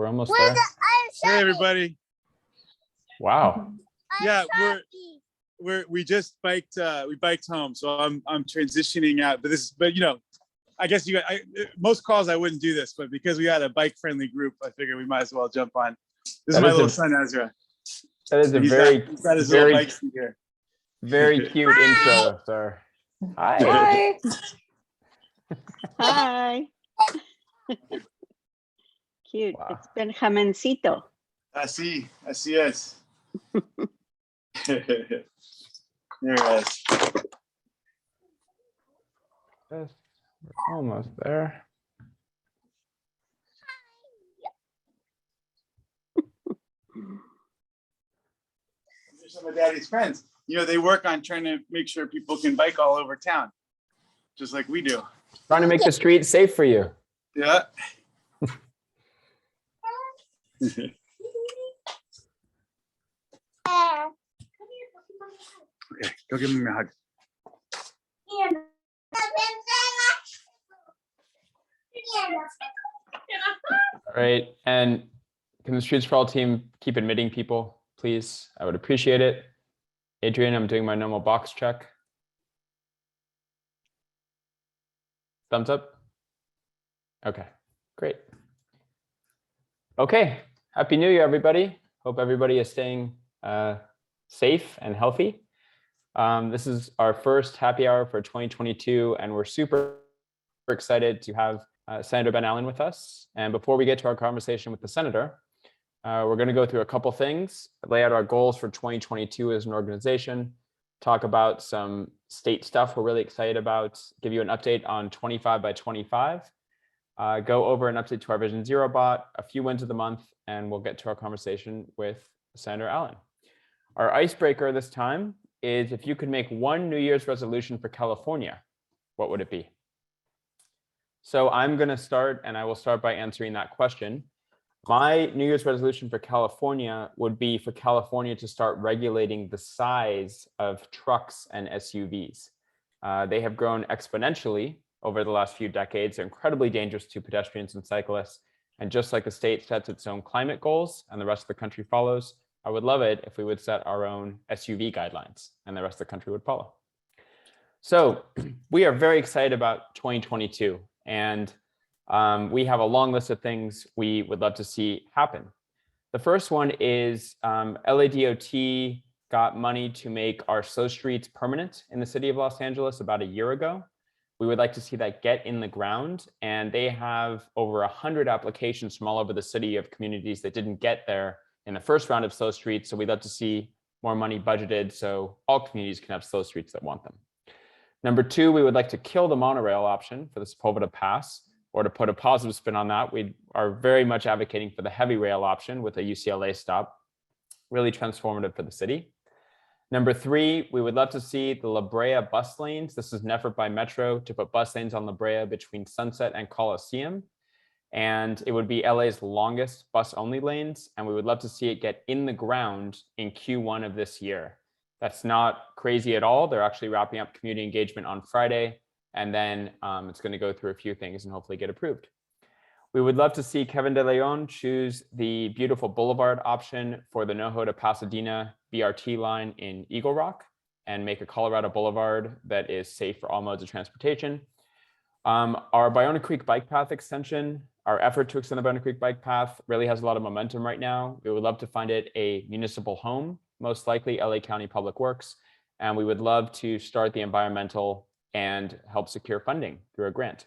we're almost there. Hey, everybody. Wow. Yeah, we just biked home, so I'm transitioning out. But you know, I guess most calls I wouldn't do this, but because we had a bike friendly group, I figured we might as well jump on. This is my little son Ezra. That is a he's got his little bike seat here. Very cute intro, sir. Hi. Hi. Cute. Wow. It's Benjamencito. Así es. There it is. We're almost there. These are some of Daddy's friends. You know, they work on trying to make sure people can bike all over town, just like we do. Trying to make the street safe for you. Yeah. Okay, go give me a hug. All right, and can the Streets for All team keep admitting people, please? I would appreciate it. Adrian, I'm doing my normal box check. Thumbs up. Okay, great. Okay, Happy New Year, everybody. Hope everybody is staying safe and healthy. This is our first happy hour for 2022, and we're super excited to have Senator Ben Allen with us. And before we get to our conversation with the senator, we're going to go through a couple things, lay out our goals for 2022 as an organization, talk about some state stuff we're really excited about, give you an update on 25 by 25, go over an update to our Vision Zero bot, a few wins of the month, and we'll get to our conversation with Senator Allen. Our icebreaker this time is, if you could make one New Year's resolution for California, what would it be? So I'm going to start, and I will start by answering that question. My New Year's resolution for California would be for California to start regulating the size of trucks and SUVs. They have grown exponentially over the last few decades. They're incredibly dangerous to pedestrians and cyclists. And just like the state sets its own climate goals and the rest of the country follows, I would love it if we would set our own SUV guidelines and the rest of the country would follow. So we are very excited about 2022, and we have a long list of things we would love to see happen. The first one is LADOT got money to make our slow streets permanent in the city of Los Angeles about a year ago. We would like to see that get in the ground, and they have over 100 applications from all over the city of communities that didn't get there in the first round of slow streets. So we'd love to see more money budgeted so all communities can have slow streets that want them. Number two, we would like to kill the monorail option for the Sepulveda Pass, or to put a positive spin on that, we are very much advocating for the heavy rail option with a UCLA stop, really transformative for the city. Number three, we would love to see the La Brea bus lanes. This is an effort by Metro to put bus lanes on La Brea between Sunset and Coliseum. And it would be LA's longest bus-only lanes. And we would love to see it get in the ground in Q1 of this year. That's not crazy at all. They're actually wrapping up community engagement on Friday. And then it's going to go through a few things and hopefully get approved. We would love to see Kevin De Leon choose the Beautiful Blvd option for the Noro-Pasadena BRT line in Eagle Rock and make a Colorado Boulevard that is safe for all modes of transportation. Our Ballona Creek bike path extension, our effort to extend the Ballona Creek bike path really has a lot of momentum right now. We would love to find it a municipal home, most likely LA County Public Works. And we would love to start the environmental and help secure funding through a grant.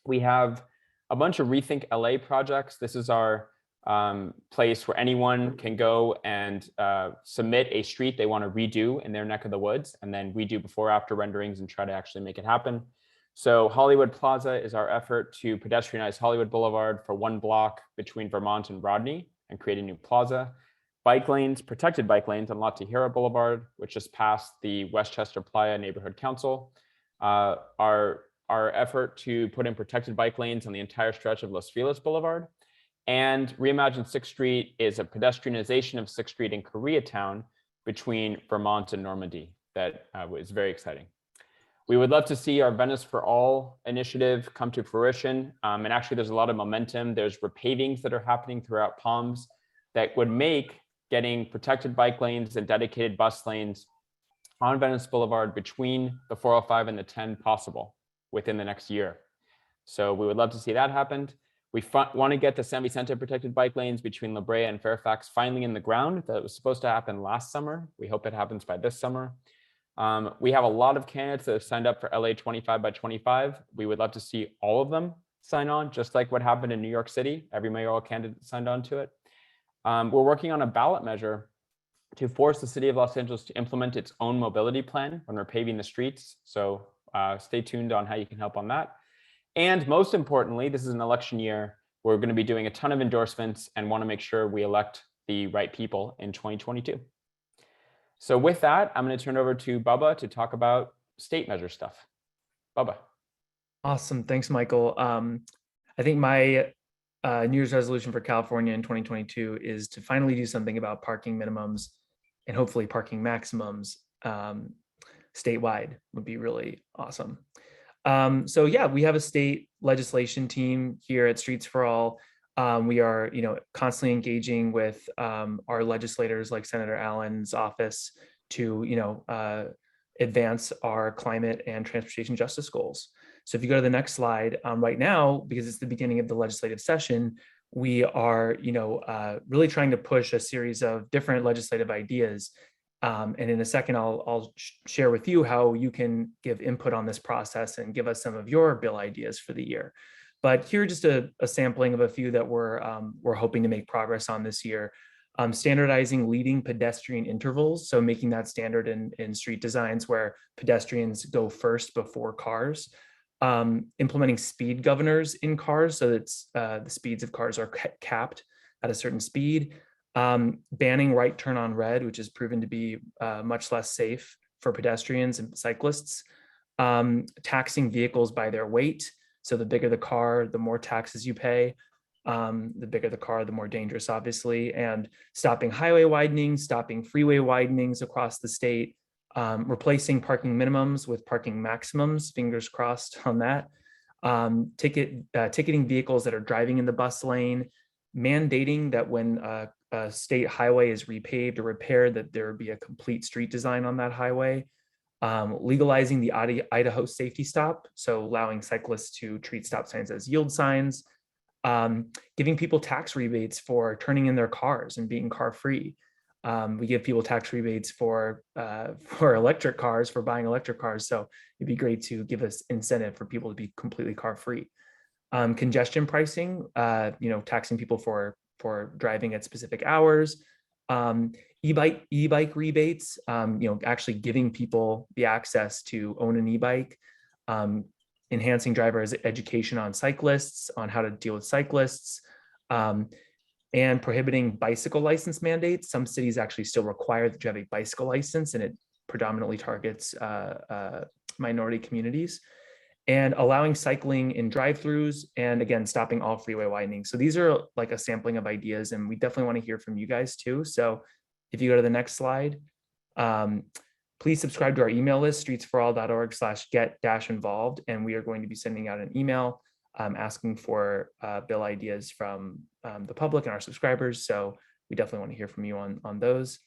We have a bunch of RethinkLA projects. This is our place where anyone can go and submit a street they want to redo in their neck of the woods, and then we do before-after renderings and try to actually make it happen. So Hollywood Plaza is our effort to pedestrianize Hollywood Boulevard for one block between Vermont and Rodney and create a new plaza. Bike lanes, protected bike lanes on La Tijera Boulevard, which just passed the Westchester Playa Neighborhood Council. Our effort to put in protected bike lanes on the entire stretch of Los Feliz Boulevard. And Reimagine 6th Street is a pedestrianization of 6th Street in Koreatown between Vermont and Normandy. That was very exciting. We would love to see our Venice for All initiative come to fruition. And actually, there's a lot of momentum. There's repavings that are happening throughout Palms that would make getting protected bike lanes and dedicated bus lanes on Venice Boulevard between the 405 and the 10 possible within the next year. So we would love to see that happen. We want to get the San Vicente protected bike lanes between La Brea and Fairfax finally in the ground. That was supposed to happen last summer. We hope it happens by this summer. We have a lot of candidates that have signed up for LA 25 by 25. We would love to see all of them sign on, just like what happened in New York City. Every mayoral candidate signed on to it. We're working on a ballot measure to force the city of Los Angeles to implement its own mobility plan when we're paving the streets. So stay tuned on how you can help on that. And most importantly, this is an election year. We're going to be doing a ton of endorsements and want to make sure we elect the right people in 2022. So with that, I'm going to turn it over to Bubba to talk about state measure stuff. Bubba. Awesome. Thanks, Michael. I think my New Year's resolution for California in 2022 is to finally do something about parking minimums and hopefully parking maximums statewide would be really awesome. So yeah, we have a state legislation team here at Streets for All. We are, constantly engaging with our legislators like Senator Allen's office to, advance our climate and transportation justice goals. So if you go to the next slide, right now, because it's the beginning of the legislative session, we are, really trying to push a series of different legislative ideas. And in a second, I'll share with you how you can give input on this process and give us some of your bill ideas for the year. But here, just a sampling of a few that we're hoping to make progress on this year. Standardizing leading pedestrian intervals, so making that standard in street designs where pedestrians go first before cars. Implementing speed governors in cars so that the speeds of cars are capped at a certain speed. Banning right turn on red, which has proven to be much less safe for pedestrians and cyclists. Taxing vehicles by their weight. So the bigger the car, the more taxes you pay. The bigger the car, the more dangerous, obviously. And stopping highway widenings, stopping freeway widenings across the state. Replacing parking minimums with parking maximums, fingers crossed on that. Ticketing vehicles that are driving in the bus lane. Mandating that when a state highway is repaved or repaired, that there be a complete street design on that highway. Legalizing the Idaho safety stop, so allowing cyclists to treat stop signs as yield signs. Giving people tax rebates for turning in their cars and being car free. We give people tax rebates for electric cars, for buying electric cars. So it'd be great to give us incentive for people to be completely car free. Congestion pricing, taxing people for driving at specific hours. E-bike rebates, actually giving people the access to own an e-bike. Enhancing drivers' education on cyclists, on how to deal with cyclists. And prohibiting bicycle license mandates. Some cities actually still require that you have a bicycle license, and it predominantly targets minority communities. And allowing cycling in drive-throughs, and again, stopping all freeway widening. So these are like a sampling of ideas, and we definitely want to hear from you guys too. So if you go to the next slide, please subscribe to our email list, streetsforall.org/get-involved, and we are going to be sending out an email asking for bill ideas from the public and our subscribers. So we definitely want to hear from you on those.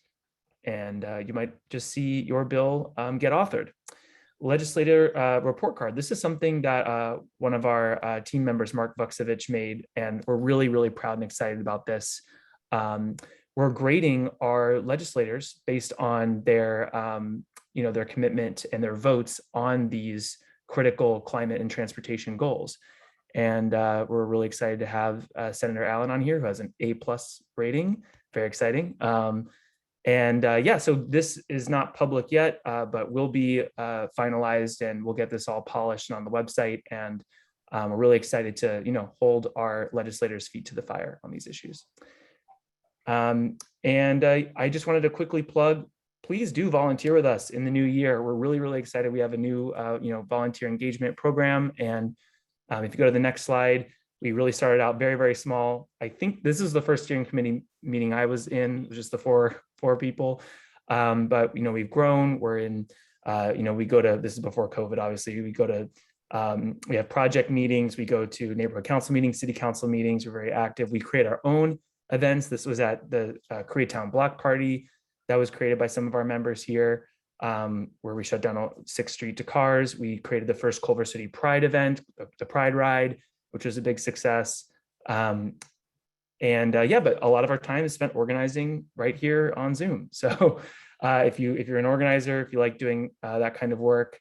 And you might just see your bill get authored. Legislator report card. This is something that one of our team members, Mark Vuksevich, made, and we're really, really proud and excited about this. We're grading our legislators based on their, their commitment and their votes on these critical climate and transportation goals. And we're really excited to have Senator Allen on here, who has an A+ rating. Very exciting. So this is not public yet, but will be finalized, and we'll get this all polished and on the website. And we're really excited to, hold our legislators' feet to the fire on these issues. I just wanted to quickly plug, please do volunteer with us in the new year. We're really, really excited. We have a new, volunteer engagement program. And if you go to the next slide, we really started out very, very small. I think this is the first steering committee meeting I was in, just the four people. But we've grown. We're in We go to, this is before COVID, obviously, we go to, we have project meetings, we go to neighborhood council meetings, city council meetings, we're very active. We create our own events. This was at the Koreatown Block Party that was created by some of our members here, where we shut down 6th Street to cars. We created the first Culver City Pride event, the Pride Ride, which was a big success. But a lot of our time is spent organizing right here on Zoom. So if you're an organizer, if you like doing that kind of work,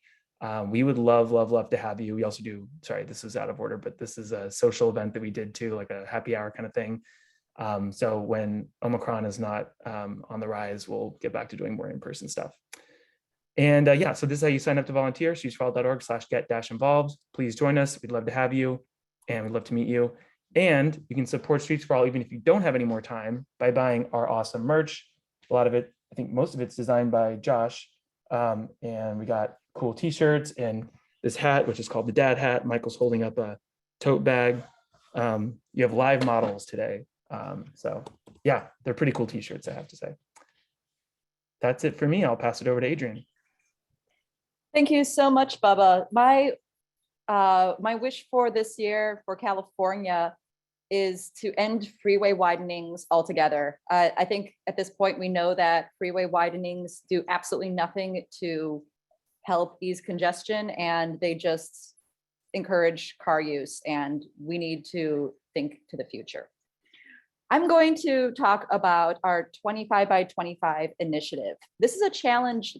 we would love to have you. We also do, sorry, this was out of order, but this is a social event that we did too, like a happy hour kind of thing. So when Omicron is not on the rise, we'll get back to doing more in-person stuff. And so this is how you sign up to volunteer, streetsforall.org/get-involved. Please join us. We'd love to have you, and we'd love to meet you. And you can support Streets for All even if you don't have any more time by buying our awesome merch. A lot of it, I think most of it's designed by Josh. And we got cool t-shirts and this hat, which is called the dad hat. Michael's holding up a tote bag. You have live models today. So yeah, they're pretty cool t-shirts, I have to say. That's it for me. I'll pass it over to Adrian. Thank you so much, Bubba. My wish for this year for California is to end freeway widenings altogether. I think at this point, we know that freeway widenings do absolutely nothing to help ease congestion, and they just encourage car use, and we need to think to the future. I'm going to talk about our 25 by 25 initiative. This is a challenge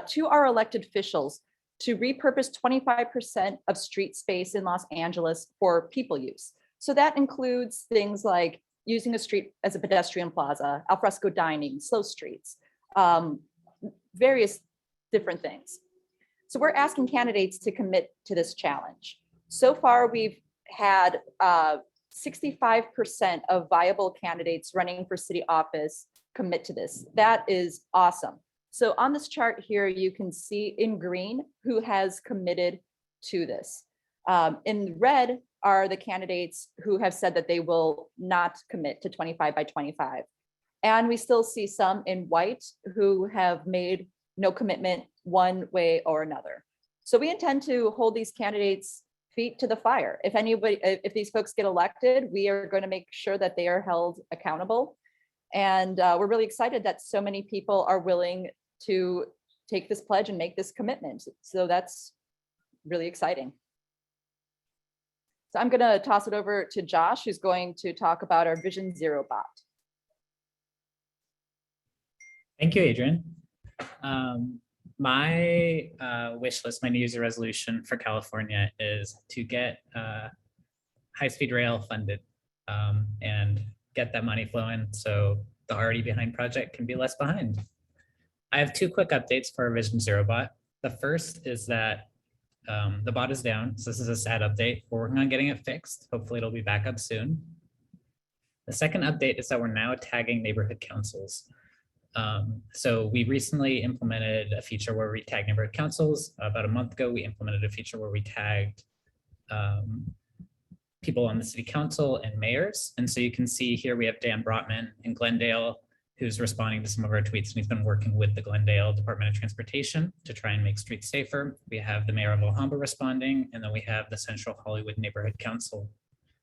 to our elected officials to repurpose 25% of street space in Los Angeles for people use. So that includes things like using a street as a pedestrian plaza, alfresco dining, slow streets, various different things. So we're asking candidates to commit to this challenge. So far, we've had 65% of viable candidates running for city office commit to this. That is awesome. So on this chart here, you can see in green who has committed to this. In red are the candidates who have said that they will not commit to 25 by 25. And we still see some in white who have made no commitment one way or another. So we intend to hold these candidates' feet to the fire. If these folks get elected, we are going to make sure that they are held accountable. And we're really excited that so many people are willing to take this pledge and make this commitment. So that's really exciting. So I'm going to toss it over to Josh, who's going to talk about our Vision Zero bot. Thank you, Adrian. My wish list, my New Year's resolution for California is to get high-speed rail funded and get that money flowing so the already behind project can be less behind. I have two quick updates for our Vision Zero bot. The first is that the bot is down, so this is a sad update. We're working on getting it fixed. Hopefully it'll be back up soon. The second update is that we're now tagging neighborhood councils. So we recently implemented a feature where we tag neighborhood councils. About a month ago, we implemented a feature where we tagged people on the city council and mayors. And so you can see here we have Dan Brotman in Glendale, who's responding to some of our tweets, and he's been working with the Glendale Department of Transportation to try and make streets safer. We have the mayor of Alhambra responding, and then we have the Central Hollywood Neighborhood Council.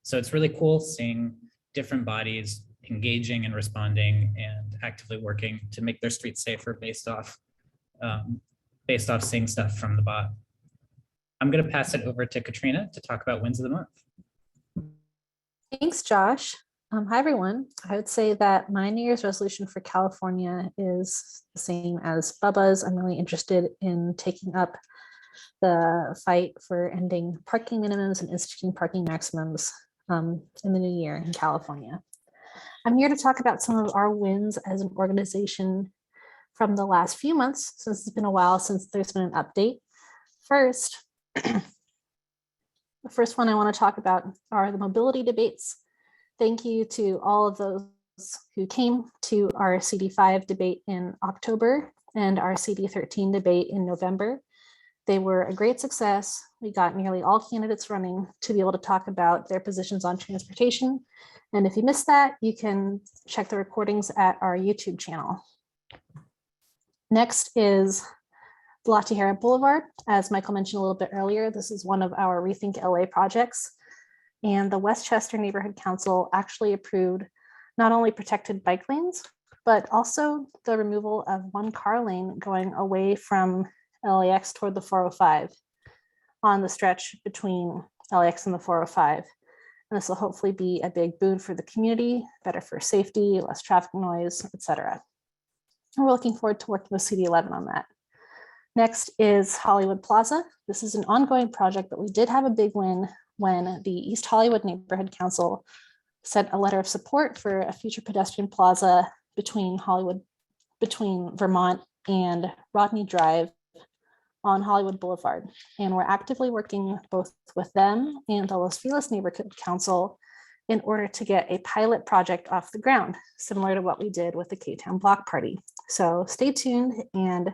So it's really cool seeing different bodies engaging and responding and actively working to make their streets safer based off seeing stuff from the bot. I'm going to pass it over to Katrina to talk about wins of the month. Thanks, Josh. Hi, everyone. I would say that my New Year's resolution for California is the same as Bubba's. I'm really interested in taking up the fight for ending parking minimums and instituting parking maximums in the new year in California. I'm here to talk about some of our wins as an organization from the last few months, since it's been a while since there's been an update. First, the first one I want to talk about are the mobility debates. Thank you to all of those who came to our CD5 debate in October and our CD13 debate in November. They were a great success. We got nearly all candidates running to be able to talk about their positions on transportation. And if you missed that, you can check the recordings at our YouTube channel. Next is La Tijera Boulevard. As Michael mentioned a little bit earlier, this is one of our RethinkLA projects. And the Westchester Neighborhood Council actually approved not only protected bike lanes, but also the removal of one car lane going away from LAX toward the 405 on the stretch between LAX and the 405. And this will hopefully be a big boon for the community, better for safety, less traffic noise, etc. And we're looking forward to working with CD11 on that. Next is Hollywood Plaza. This is an ongoing project, but we did have a big win when the East Hollywood Neighborhood Council sent a letter of support for a future pedestrian plaza between Vermont and Rodney Drive on Hollywood Boulevard. And we're actively working both with them and the Los Feliz Neighborhood Council in order to get a pilot project off the ground, similar to what we did with the K-Town Block Party. So stay tuned, and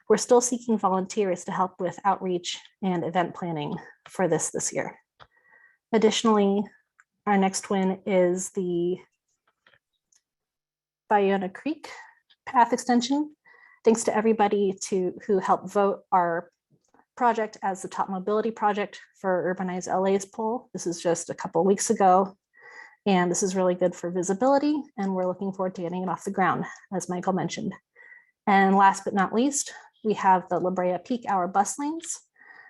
we're still seeking volunteers to help with outreach and event planning for this year. Additionally, our next win is the Ballona Creek path extension. Thanks to everybody who helped vote our project as the top mobility project for Urbanize LA's poll. This is just a couple of weeks ago, and this is really good for visibility, and we're looking forward to getting it off the ground, as Michael mentioned. And last but not least, we have the La Brea peak hour bus lanes.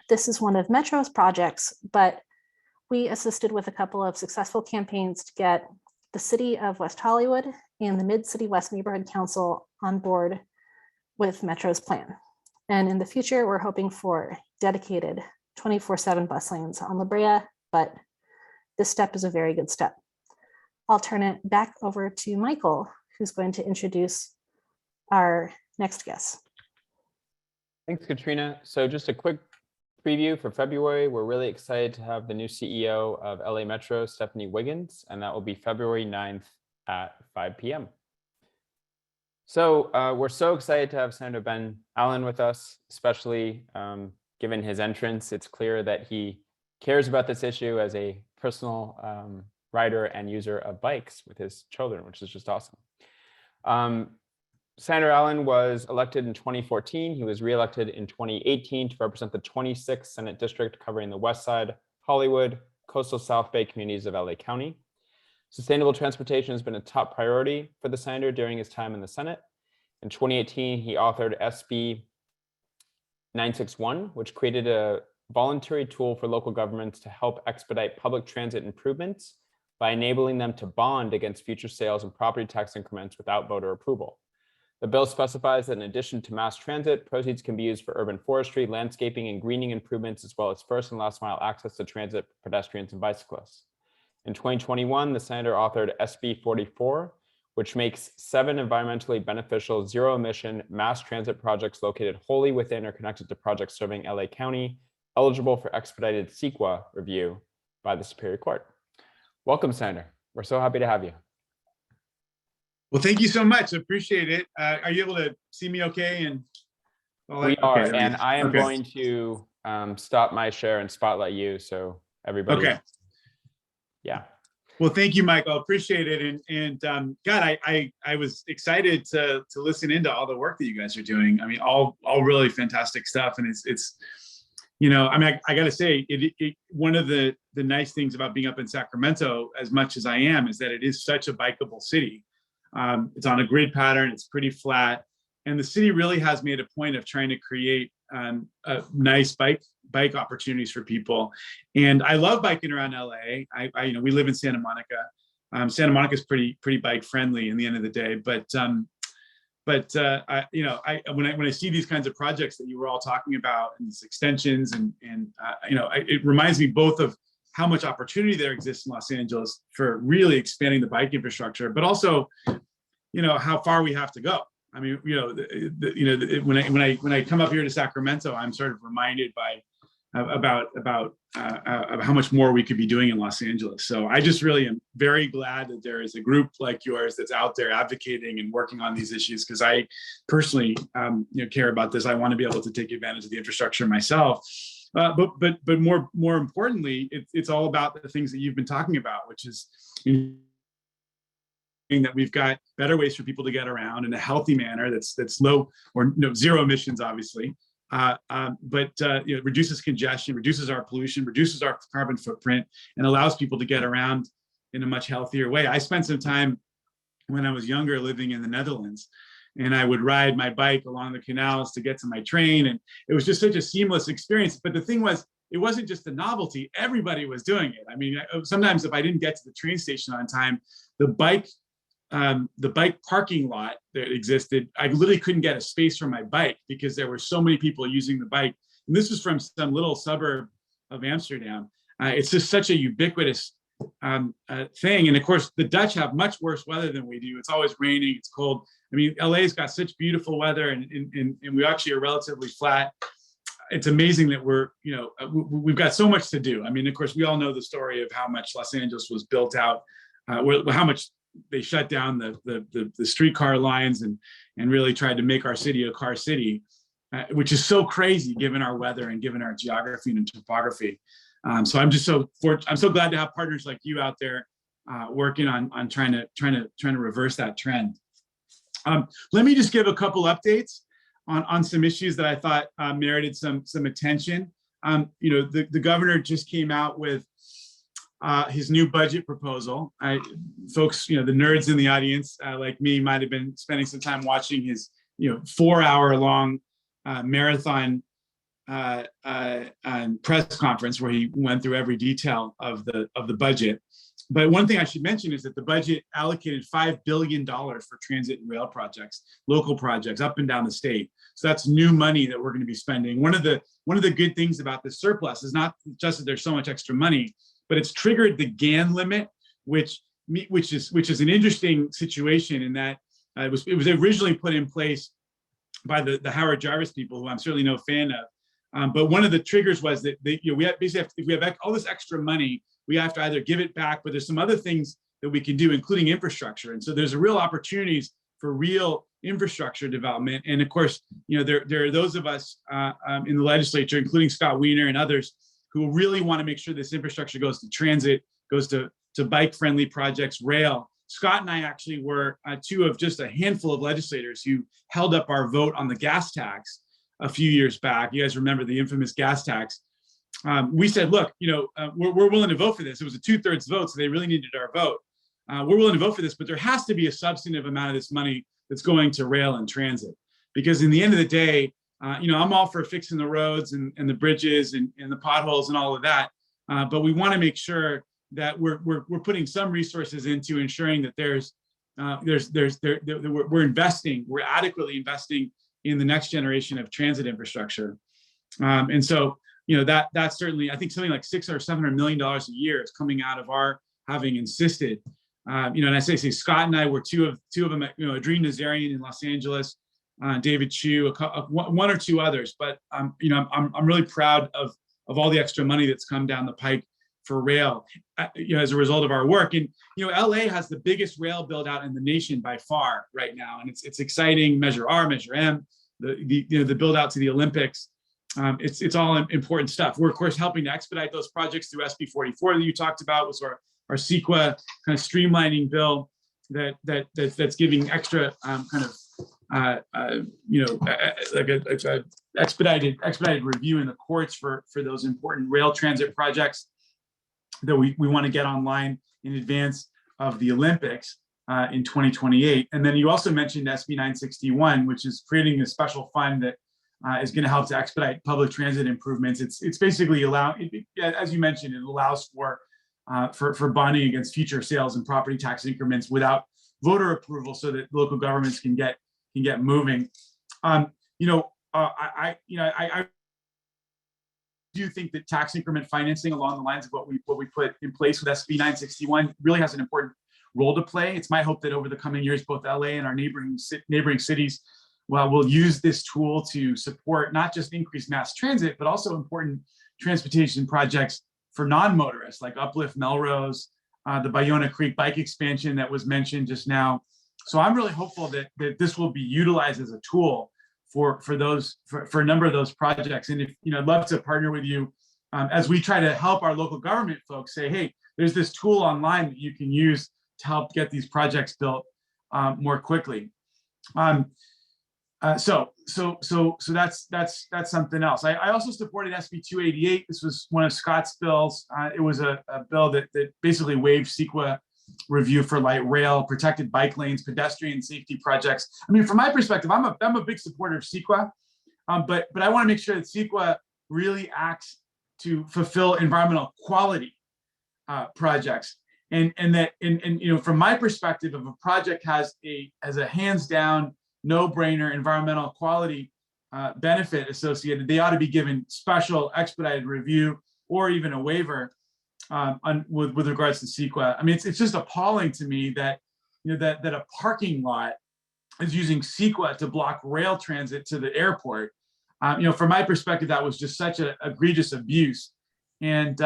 This is one of Metro's projects, but we assisted with a couple of successful campaigns to get the city of West Hollywood and the Mid-City West Neighborhood Council on board with Metro's plan. And in the future, we're hoping for dedicated 24/7 bus lanes on La Brea, but this step is a very good step. I'll turn it back over to Michael, who's going to introduce our next guest. Thanks, Katrina. So just a quick preview for February. We're really excited to have the new CEO of LA Metro, Stephanie Wiggins, and that will be February 9th at 5 p.m. So we're so excited to have Senator Ben Allen with us, especially given his entrance. It's clear that he cares about this issue as a personal rider and user of bikes with his children, which is just awesome. Senator Allen was elected in 2014. He was reelected in 2018 to represent the 26th Senate District covering the West Side, Hollywood, coastal South Bay communities of LA County. Sustainable transportation has been a top priority for the senator during his time in the Senate. In 2018, he authored SB 961, which created a voluntary tool for local governments to help expedite public transit improvements by enabling them to bond against future sales and property tax increments without voter approval. The bill specifies that in addition to mass transit, proceeds can be used for urban forestry, landscaping, and greening improvements, as well as first and last mile access to transit for pedestrians and bicyclists. In 2021, the senator authored SB 44, which makes 7 environmentally beneficial zero-emission mass transit projects located wholly within or connected to projects serving LA County, eligible for expedited CEQA review by the Superior Court. Welcome, Senator. We're so happy to have you. Well, thank you so much. I appreciate it. Are you able to see me okay? And we are, okay, and I am going to stop my share and spotlight you, so everybody. Okay. Yeah. Well, thank you, Michael. I appreciate it. And God, I was excited to listen into all the work that you guys are doing. I mean, all really fantastic stuff. And it's you know, I mean, I got to say, one of the nice things about being up in Sacramento, as much as I am, is that it is such a bikeable city. It's on a grid pattern. It's pretty flat, and the city really has made a point of trying to create nice bike opportunities for people. And I love biking around LA. You know, we live in Santa Monica. Santa Monica is pretty bike friendly in the end of the day. But you know, when I see these kinds of projects that you were all talking about and these extensions, and you know, it reminds me both of how much opportunity there exists in Los Angeles for really expanding the bike infrastructure, but also, you know, how far we have to go. I mean, you know, when I come up here to Sacramento, I'm sort of reminded about how much more we could be doing in Los Angeles. So I just really am very glad that there is a group like yours that's out there advocating and working on these issues, because I personally, you know, care about this. I want to be able to take advantage of the infrastructure myself. But more importantly, it's all about the things that you've been talking about, which is that we've got better ways for people to get around in a healthy manner that's low or zero emissions, obviously, reduces congestion, reduces our pollution, reduces our carbon footprint, and allows people to get around in a much healthier way. I spent some time when I was younger living in the Netherlands, and I would ride my bike along the canals to get to my train, and it was just such a seamless experience. But the thing was, it wasn't just the novelty, everybody was doing it. I mean, sometimes if I didn't get to the train station on time, the bike parking lot that existed, I literally couldn't get a space for my bike because there were so many people using the bike. And this was from some little suburb of Amsterdam. It's just such a ubiquitous thing. And of course, the Dutch have much worse weather than we do. It's always raining, it's cold. I mean, LA's got such beautiful weather, and we actually are relatively flat. It's amazing that we've got so much to do. I mean, of course, we all know the story of how much Los Angeles was built out, how much they shut down the streetcar lines and really tried to make our city a car city, which is so crazy given our weather and given our geography and topography. So I'm so glad to have partners like you out there working on trying to reverse that trend. Let me just give a couple updates on some issues that I thought merited some attention. The governor just came out with his new budget proposal. Folks, the nerds in the audience like me might have been spending some time watching his 4-hour-long marathon press conference where he went through every detail of the budget. But one thing I should mention is that the budget allocated $5 billion for transit and rail projects, local projects up and down the state. So that's new money that we're going to be spending. One of the good things about this surplus is not just that there's so much extra money, but it's triggered the GAN limit, which is an interesting situation in that it was originally put in place by the Howard Jarvis people, who I'm certainly no fan of. But one of the triggers was that we have, basically if we have all this extra money, we have to either give it back, but there's some other things that we can do, including infrastructure. And so there's a real opportunities for real infrastructure development. And of course, there are those of us in the legislature, including Scott Wiener and others, who really want to make sure this infrastructure goes to transit, goes to bike-friendly projects, rail. Scott and I actually were two of just a handful of legislators who held up our vote on the gas tax a few years back. You guys remember the infamous gas tax. We said, look, we're willing to vote for this. It was a 2/3 vote, so they really needed our vote. We're willing to vote for this, but there has to be a substantive amount of this money that's going to rail and transit. Because in the end of the day, I'm all for fixing the roads and the bridges and the potholes and all of that. But we want to make sure that we're putting some resources into ensuring that we're adequately investing in the next generation of transit infrastructure. And so, that's certainly, I think something like $600 or $700 million a year is coming out of our having insisted. And I say Scott and I were two of them, Adrien Nazarian in Los Angeles, David Chu, one or two others. But I'm really proud of all the extra money that's come down the pike for rail, as a result of our work. And LA has the biggest rail build out in the nation by far right now, and it's exciting. Measure R, Measure M, the build out to the Olympics. It's all important stuff. We're of course helping to expedite those projects through SB 44 that you talked about, was our CEQA kind of streamlining bill that's giving extra like a expedited review in the courts for those important rail transit projects that we want to get online in advance of the Olympics in 2028. And then you also mentioned SB 961, which is creating a special fund that is going to help to expedite public transit improvements. It's basically as you mentioned, it allows for bonding against future sales and property tax increments without voter approval, so that local governments can get moving. I do think that tax increment financing along the lines of what we put in place with SB 961 really has an important role to play. It's my hope that over the coming years, both LA and our neighboring cities will use this tool to support not just increased mass transit, but also important transportation projects for non-motorists, like Uplift Melrose, the Ballona Creek bike expansion that was mentioned just now. So I'm really hopeful that this will be utilized as a tool for a number of those projects. And I'd love to partner with you as we try to help our local government folks say, hey, there's this tool online that you can use to help get these projects built more quickly. So that's something else. I also supported SB 288. This was one of Scott's bills. It was a bill that basically waived CEQA review for light rail, protected bike lanes, pedestrian safety projects. I mean, from my perspective, I'm a big supporter of CEQA, but I want to make sure that CEQA really acts to fulfill environmental quality projects, and from my perspective, if a project has a hands down no-brainer environmental quality benefit associated, they ought to be given special expedited review or even a waiver with regards to CEQA. I mean, it's just appalling to me that that a parking lot is using CEQA to block rail transit to the airport. From my perspective, that was just such an egregious abuse. And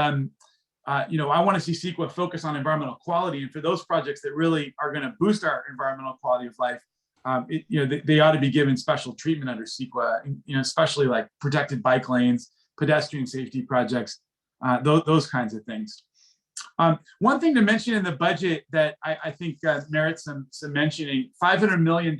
I want to see CEQA focus on environmental quality, and for those projects that really are going to boost our environmental quality of life, they ought to be given special treatment under CEQA, especially like protected bike lanes, pedestrian safety projects, those kinds of things. One thing to mention in the budget that I think merits some mentioning: $500 million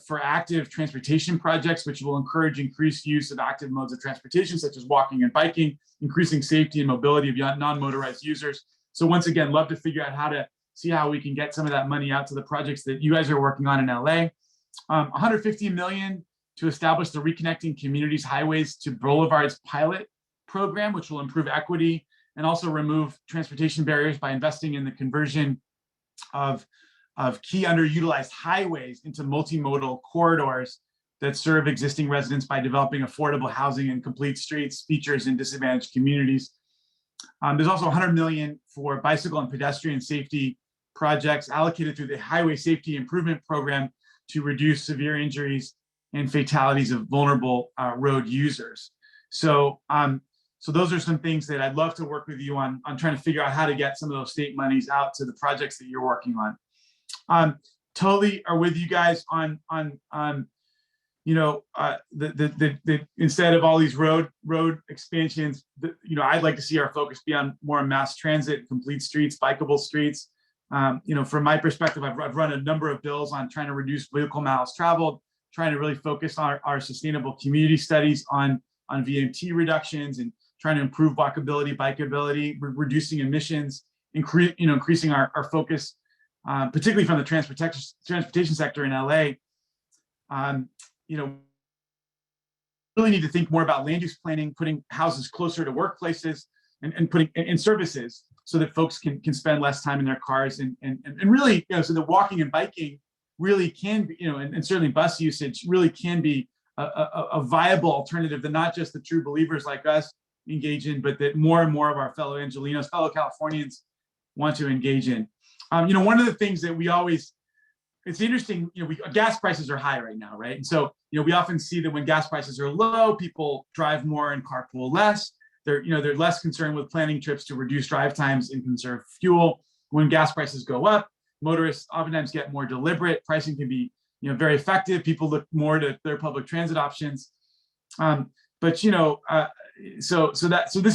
for active transportation projects, which will encourage increased use of active modes of transportation, such as walking and biking, increasing safety and mobility of non-motorized users. So once again, love to figure out how we can get some of that money out to the projects that you guys are working on in LA. $150 million to establish the Reconnecting Communities Highways to Boulevards pilot program, which will improve equity and also remove transportation barriers by investing in the conversion of key underutilized highways into multimodal corridors that serve existing residents by developing affordable housing and complete streets, features in disadvantaged communities. There's also $100 million for bicycle and pedestrian safety projects allocated through the Highway Safety Improvement Program to reduce severe injuries and fatalities of vulnerable road users. So those are some things that I'd love to work with you on trying to figure out how to get some of those state monies out to the projects that you're working on. Totally are with you guys on instead of all these road expansions, I'd like to see our focus be on more mass transit, complete streets, bikeable streets. From my perspective, I've run a number of bills on trying to reduce vehicle miles traveled, trying to really focus on our sustainable community studies on VMT reductions, and trying to improve walkability, bikeability, reducing emissions, increasing our focus, particularly from the transportation sector in LA. Really need to think more about land use planning, putting houses closer to workplaces, and putting in services so that folks can spend less time in their cars, and really, so that walking and biking really can be, and certainly bus usage really can be a viable alternative that not just the true believers like us engage in, but that more and more of our fellow Angelenos, fellow Californians want to engage in. One of the things that we always, it's interesting, gas prices are high right now, right? And so, we often see that when gas prices are low, people drive more and carpool less. They're less concerned with planning trips to reduce drive times and conserve fuel. When gas prices go up, motorists oftentimes get more deliberate. Pricing can be, very effective. People look more to their public transit options. So this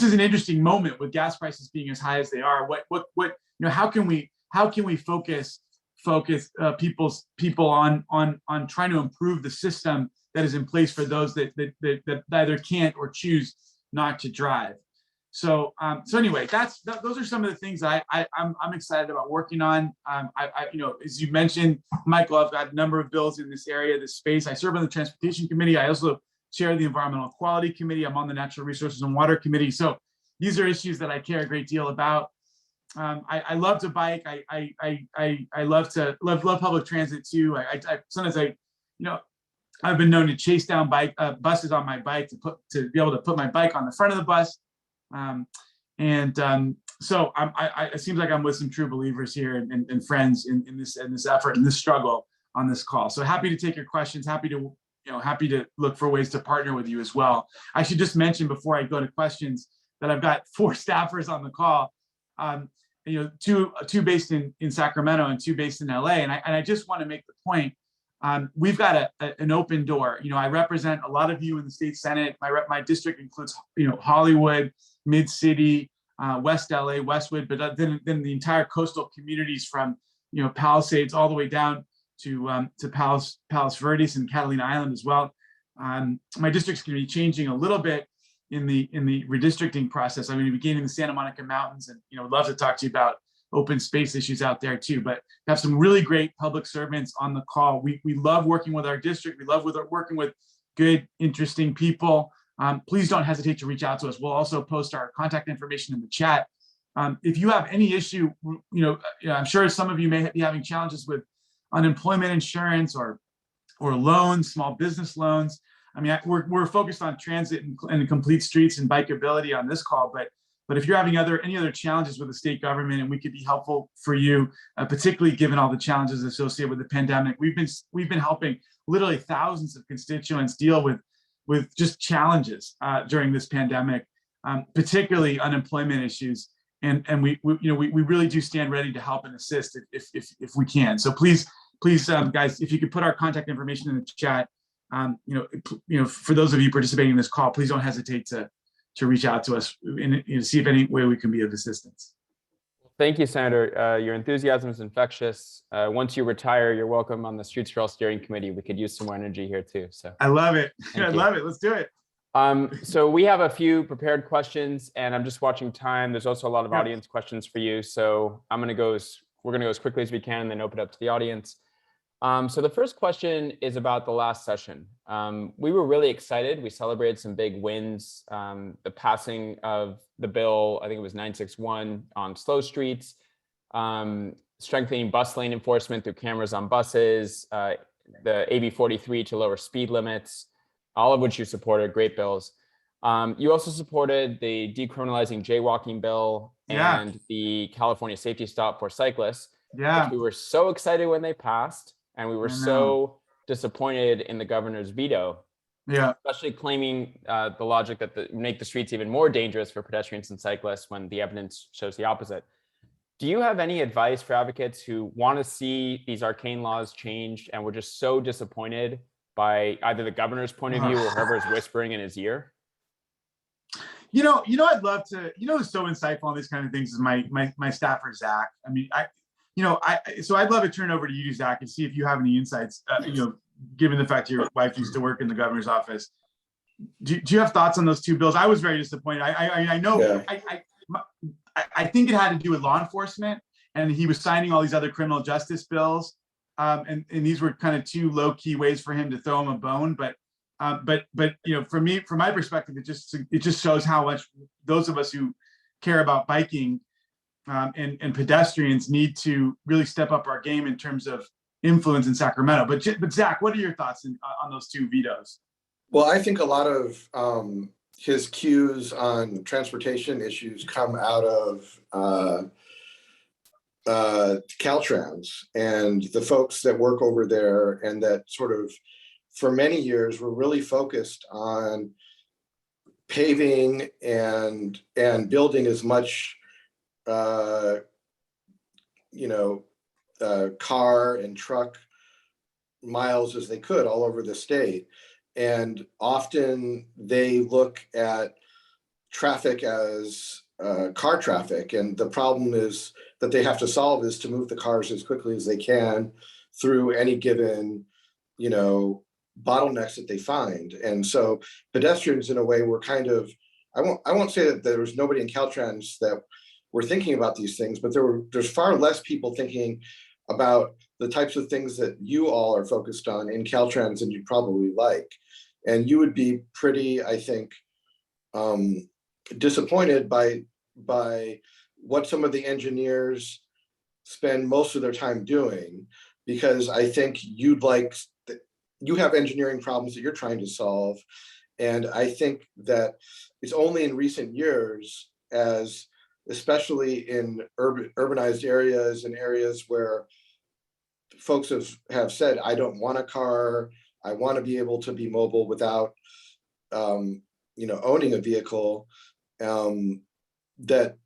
is an interesting moment with gas prices being as high as they are. How can we focus people on trying to improve the system that is in place for those that either can't or choose not to drive. So anyway, those are some of the things I'm excited about working on. As you mentioned, Michael, I've got a number of bills in this area, this space. I serve on the Transportation Committee. I also chair the Environmental Quality Committee. I'm on the Natural Resources and Water Committee. So these are issues that I care a great deal about. I love to bike. I love public transit too. Sometimes I've been known to chase down buses on my bike to be able to put my bike on the front of the bus. So it seems like I'm with some true believers here and friends in this effort and this struggle on this call. So happy to take your questions. Happy to look for ways to partner with you as well. I should just mention before I go to questions that I've got 4 staffers on the call. Two based in Sacramento and 2 based in LA. And I just want to make the point, we've got an open door. I represent a lot of you in the state Senate. My district includes, Hollywood, Mid-City, West LA, Westwood, but then the entire coastal communities from, Palisades all the way down Palos Verdes and Catalina Island as well. My district's going to be changing a little bit in the redistricting process. I'm going to be getting in the Santa Monica Mountains, and would love to talk to you about open space issues out there too. But have some really great public servants on the call. We love working with our district. We love working with good, interesting people. Please don't hesitate to reach out to us. We'll also post our contact information in the chat. If you have any issue, I'm sure some of you may be having challenges with unemployment insurance or loans, small business loans. I mean, we're focused on transit and complete streets and bikeability on this call, but if you're having any other challenges with the state government and we could be helpful for you, particularly given all the challenges associated with the pandemic, we've been helping literally thousands of constituents deal with just challenges during this pandemic, particularly unemployment issues. And we really do stand ready to help and assist if we can. So please, guys, if you could put our contact information in the chat, for those of you participating in this call, please don't hesitate to reach out to us and see if any way we can be of assistance. Thank you, Senator. Your enthusiasm is infectious. Once you retire, you're welcome on the Streets for All Steering Committee. We could use some more energy here too. So I love it. Thank you. Love it. Let's do it. So we have a few prepared questions, and I'm just watching time. There's also a lot of audience questions for you. So we're going to go as quickly as we can, and then open it up to the audience. So the first question is about the last session. We were really excited. We celebrated some big wins. The passing of the bill, I think it was 961 on slow streets, strengthening bus lane enforcement through cameras on buses, the AB 43 to lower speed limits, all of which you supported, great bills. You also supported the decriminalizing jaywalking bill and the California safety stop for cyclists. Which we were so excited when they passed. And we were so disappointed in the governor's veto, especially claiming the logic that make the streets even more dangerous for pedestrians and cyclists when the evidence shows the opposite. Do you have any advice for advocates who want to see these arcane laws changed and were just so disappointed by either the governor's point of view or whoever's whispering in his ear? I'd love to, who's so insightful on these kind of things is my staffer, Zach. I mean, so I'd love to turn it over to you, Zach, and see if you have any insights, given the fact your wife used to work in the governor's office. Do you have thoughts on those two bills? I was very disappointed. I know, I think it had to do with law enforcement, and he was signing all these other criminal justice bills. And these were kind of two low-key ways for him to throw him a bone. But for me, from my perspective, it just shows how much those of us who care about biking and pedestrians need to really step up our game in terms of influence in Sacramento. But Zach, what are your thoughts on those two vetoes? Well, I think a lot of his cues on transportation issues come out of Caltrans and the folks that work over there, and that sort of for many years were really focused on paving and building as much car and truck miles as they could all over the state. And often they look at traffic as car traffic. And the problem is that they have to solve is to move the cars as quickly as they can through any given, bottlenecks that they find. And so pedestrians in a way were kind of, I won't say that there was nobody in Caltrans that were thinking about these things, but there's far less people thinking about the types of things that you all are focused on in Caltrans than you'd probably like. And you would be pretty, I think, disappointed by what some of the engineers spend most of their time doing, because I think you have engineering problems that you're trying to solve. And I think that it's only in recent years, especially in urbanized areas and areas where folks have said, I don't want a car, I want to be able to be mobile without, owning a vehicle, that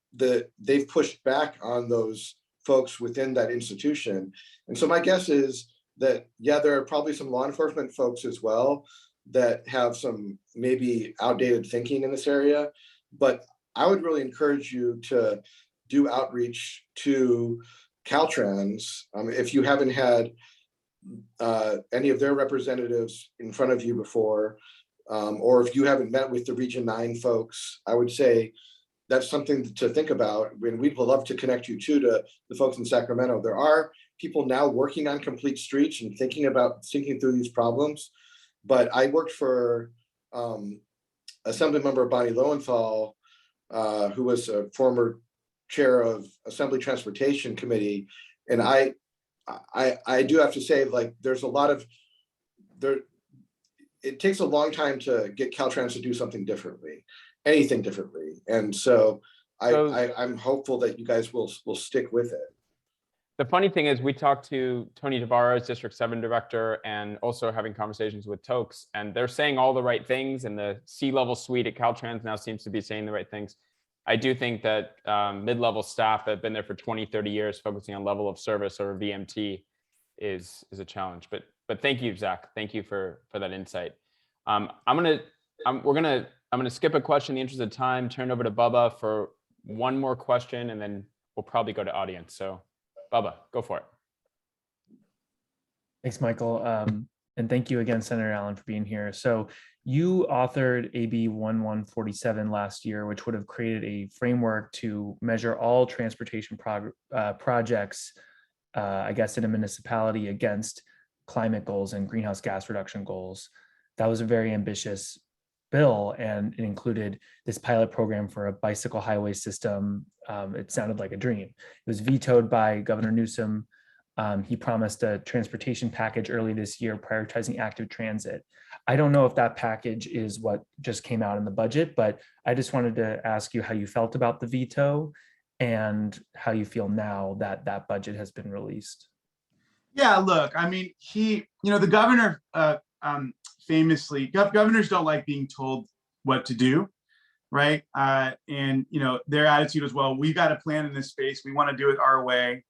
they've pushed back on those folks within that institution. And so my guess is that, there are probably some law enforcement folks as well that have some maybe outdated thinking in this area, but I would really encourage you to do outreach to Caltrans. If you haven't had any of their representatives in front of you before, or if you haven't met with the Region 9 folks, I would say that's something to think about. I mean, we'd love to connect you to the folks in Sacramento. There are people now working on complete streets and thinking through these problems. But I worked for Assemblymember Bonnie Lowenthal, who was a former chair of Assembly Transportation Committee, and I do have to say, like, there's a lot of it takes a long time to get Caltrans to do something differently, anything differently, and so I'm hopeful that you guys will stick with it. The funny thing is, we talked to Tony Tavares, District 7 director, and also having conversations with Tokes, and they're saying all the right things, and the C-level suite at Caltrans now seems to be saying the right things. I do think that mid-level staff that have been there for 20, 30 years focusing on level of service over VMT is a challenge. But thank you, Zach. Thank you for that insight. I'm gonna skip a question in the interest of time, turn over to Bubba for one more question, and then we'll probably go to audience. So Bubba, go for it. Thanks, Michael. And thank you again, Senator Allen, for being here. So you authored AB 1147 last year, which would have created a framework to measure all transportation projects, I guess, in a municipality against climate goals and greenhouse gas reduction goals. That was a very ambitious bill, and it included this pilot program for a bicycle highway system. It sounded like a dream. It was vetoed by Governor Newsom. He promised a transportation package early this year, prioritizing active transit. I don't know if that package is what just came out in the budget, but I just wanted to ask you how you felt about the veto and how you feel now that that budget has been released. Yeah, look, I mean, the governor famously, governors don't like being told what to do, right? And their attitude was, well, we've got a plan in this space. We want to do it our way.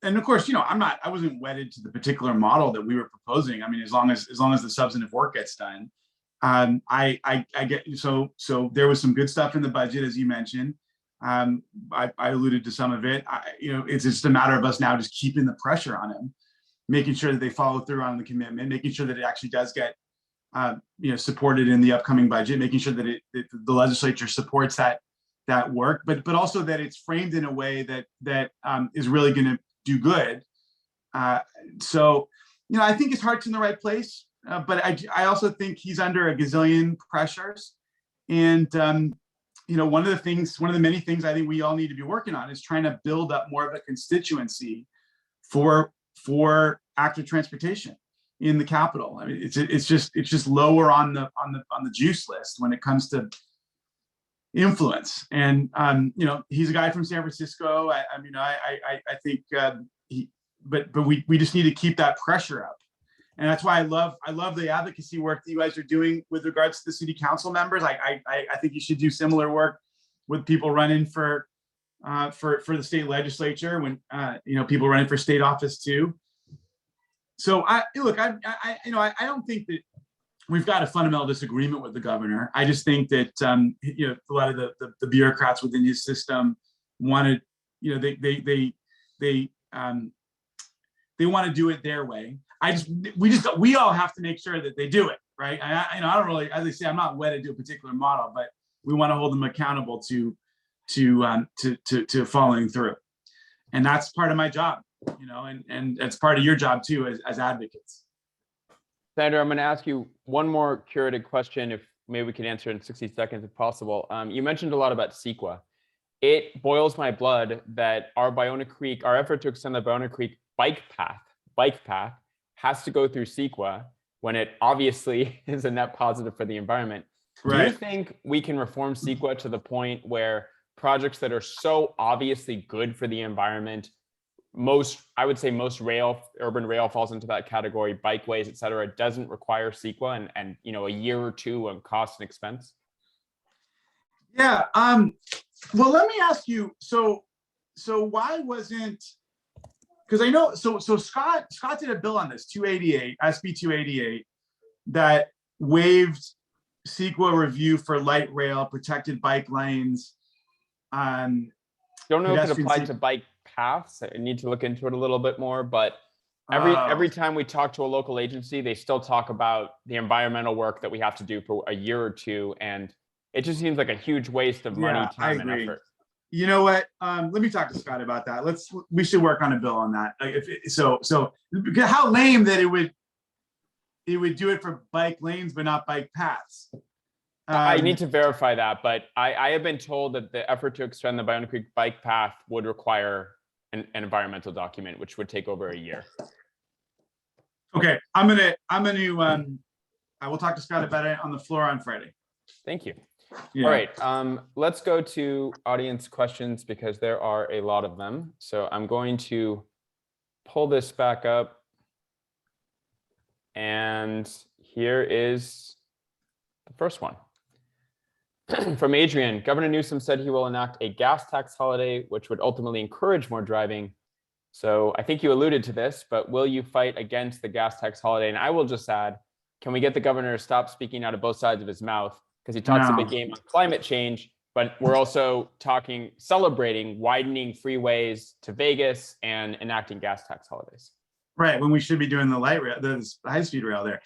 And of course, I wasn't wedded to the particular model that we were proposing. I mean, as long as the substantive work gets done, I get, so there was some good stuff in the budget, as you mentioned. I alluded to some of it. It's just a matter of us now just keeping the pressure on them, making sure that they follow through on the commitment, making sure that it actually does get supported in the upcoming budget, making sure that the legislature supports that work, but also that it's framed in a way that is really going to do good. So I think his heart's in the right place, but I also think he's under a gazillion pressures. And one of the many things I think we all need to be working on is trying to build up more of a constituency for active transportation in the capital. I mean, it's just lower on the juice list when it comes to influence. And he's a guy from San Francisco. I think but we just need to keep that pressure up. And that's why I love the advocacy work that you guys are doing with regards to the city council members. I think you should do similar work with people running for the state legislature, when people running for state office too. So I don't think that we've got a fundamental disagreement with the governor. I just think that a lot of the bureaucrats within his system wanted, they want to do it their way. We all have to make sure that they do it right. I don't really, as I say, I'm not wedded to a particular model, but we want to hold them accountable to following through, and that's part of my job, and it's part of your job too as advocates. Senator, I'm going to ask you one more curated question, if maybe we can answer in 60 seconds if possible. You mentioned a lot about CEQA. It boils my blood that our effort to extend the Ballona Creek bike path has to go through CEQA when it obviously is a net positive for the environment. Right. Do you think we can reform CEQA to the point where projects that are so obviously good for the environment, I would say most urban rail falls into that category, bikeways, et cetera, doesn't require CEQA and a year or two of cost and expense? Yeah. Well, let me ask you, so why wasn't, because I know, so Scott did a bill on this, 288, SB 288, that waived CEQA review for light rail, protected bike lanes. Don't know if it applied to bike paths. I need to look into it a little bit more, but Every time we talk to a local agency, they still talk about the environmental work that we have to do for a year or two, and it just seems like a huge waste of money, Yeah, I time, and agree. effort. You know what? Let me talk to Scott about that. We should work on a bill on that. Like how lame that it would do it for bike lanes but not bike paths. I need to verify that, but I have been told that the effort to extend the Ballona Creek bike path would require an environmental document, which would take over a year. Okay, I will talk to Scott about it on the floor on Friday. Thank you. Yeah. All right, let's go to audience questions because there are a lot of them. So I'm going to pull this back up. And here is the first one. From Adrian, Governor Newsom said he will enact a gas tax holiday, which would ultimately encourage more driving. So I think you alluded to this, but will you fight against the gas tax holiday? And I will just add, can we get the governor to stop speaking out of both sides of his mouth? Because he talks a big game on climate change, but we're also celebrating widening freeways to Vegas and enacting gas tax holidays. Right, when we should be doing the light rail, the high-speed rail there.